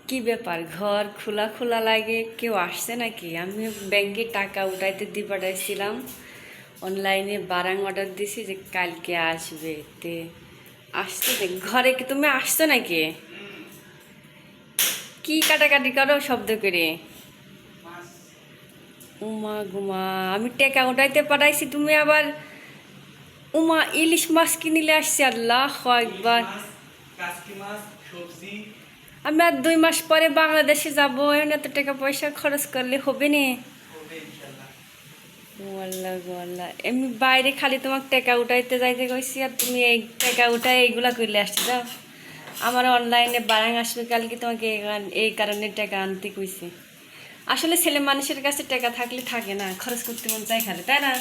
কি ব্যাপার, ঘর খোলা খোলা লাগে, কেউ আসছে নাকি? আমি ব্যাংকে টাকা উঠাইতে দিয়ে পাঠাইছিলাম, অনলাইনে বারাং অর্ডার দিছি যে কালকে আসবে, তে আসছে না। ঘরে কি তুমি আসছো নাকি? কি কাটাকাটি করো শব্দ করে? উমা গুমা, আমি টাকা উঠাইতে পাঠাইছি, তুমি আবার উমা ইলিশ মাছ কিনিলে আসছে। আল্লাহ একবার, আমি আর 2 মাস পরে বাংলাদেশে যাবো, এখন এত টাকা পয়সা খরচ করলে হবে না। ও আল্লাহ গো আল্লাহ, এমনি বাইরে খালি তোমাকে টাকা উঠাইতে যাইতে কইছি, আর তুমি এই টাকা উঠাই এইগুলা করলে আসতে যাও। আমার অনলাইনে বারাং আসবে কালকে, তোমাকে এই কারণে টাকা আনতে কইছি। আসলে ছেলে মানুষের কাছে টাকা থাকলে থাকে না, খরচ করতে মন চাই খালি, তাই না?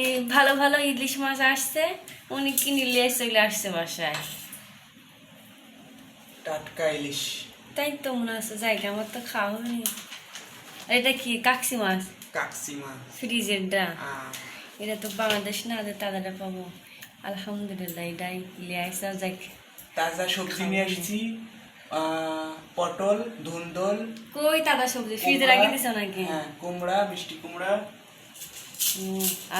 এই ভালো ভালো ইলিশ মাছ আসছে, উনি কিনে নিয়ে চলে আসছে বাসায়, টাটকা ইলিশ। তাই তো মনে হচ্ছে জায়গা আমার তো খাওয়া হয়নি। আর এটা কি কাকসি মাছ? কাকসি মাছ। ফ্রিজেরটা? এটা তো বাংলাদেশ না, যে তাজাটা পাবো। আলহামদুলিল্লাহ, এটাই লিয়ে আসা যাক। তাজা সবজি নিয়ে আসছি, পটল, ধুন্দল। কই তাজা সবজি ফ্রিজে রাখি দিছ নাকি? হ্যাঁ, কুমড়া, মিষ্টি কুমড়া।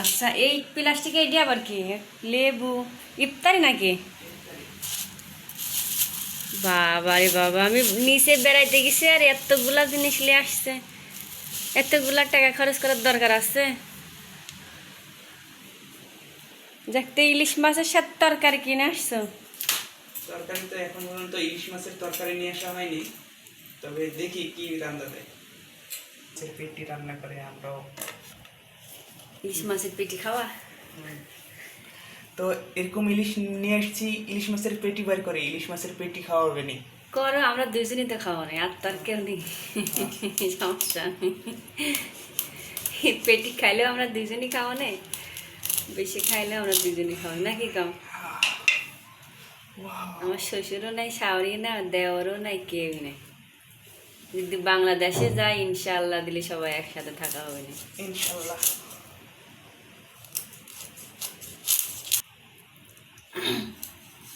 আচ্ছা, এই প্লাস্টিকে এটি আবার কি? লেবু ইফতারি নাকি? বাবা রে বাবা, আমি নিচে বেড়াইতে গেছি আর এতগুলা জিনিস নিয়ে আসছে। এতগুলা টাকা খরচ করার দরকার আছে? দেখতে ইলিশ মাছের সাথে তরকারি কিনে আসছো? তরকারি তো এখন পর্যন্ত ইলিশ মাছের তরকারি নিয়ে আসা হয়নি, তবে দেখি কি রান্না দেয়। মাছের পেটি রান্না করে আমরাও। ইলিশ মাছের পেটি খাওয়া? তো এরকম ইলিশ নিয়ে আসছি, ইলিশ মাছের পেটি বার করে ইলিশ মাছের পেটি খাওয়া হবে নি। করো, আমরা দুজনই তো খাওয়া নেই, আর তার কেউ নেই, সমস্যা নেই। পেটি খাইলেও আমরা দুজনই খাওয়া নেই, বেশি খাইলেও আমরা দুজনই খাওয়া নাকি কম? আমার শ্বশুরও নাই, শাওরি না, দেওরও নাই, কেউই নাই। যদি বাংলাদেশে যাই ইনশাআল্লাহ দিলে সবাই একসাথে থাকা হবে না, ইনশাআল্লাহ।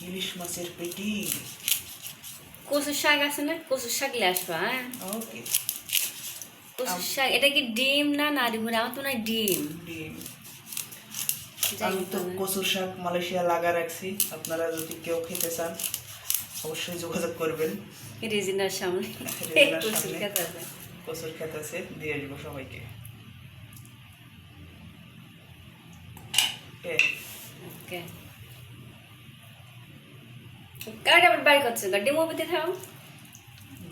ইলিশ মাছের পেটি। কচুর শাক আছে না? কচুর শাক নিয়ে আসবা। হ্যাঁ, ওকে। কচুর শাক। এটা কি ডিম না নারী ভুনা? আমার তো নয় ডিম। ডিম। আমি তো কচুর শাক মালয়েশিয়া লাগা রাখছি, আপনারা যদি কেউ খেতে চান অবশ্যই যোগাযোগ করবেন। রেজিনার সামনে রেজিনার কচুর সামনে ক্ষেত আছে। কচুর ক্ষেত আছে, দিয়ে আসবো সবাইকে। ওকে, কার আবার বাড়ি করছে গা? ডিম ওপেতে থাও।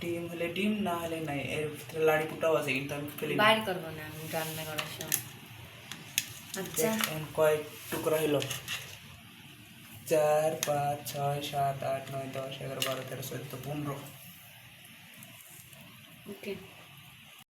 ডিম হলে ডিম, না হলে নাই। এর ভিতরে লাড়ি পুটাও আছে, কিন্তু আমি ফেলি না। বাইর করবো না আমি রান্না করার সময়। আচ্ছা, কয়েক টুকরা হলো? 4, 5, 6, 7, 8, 9, 10, 11, 12, 13, 14, 15। ওকে।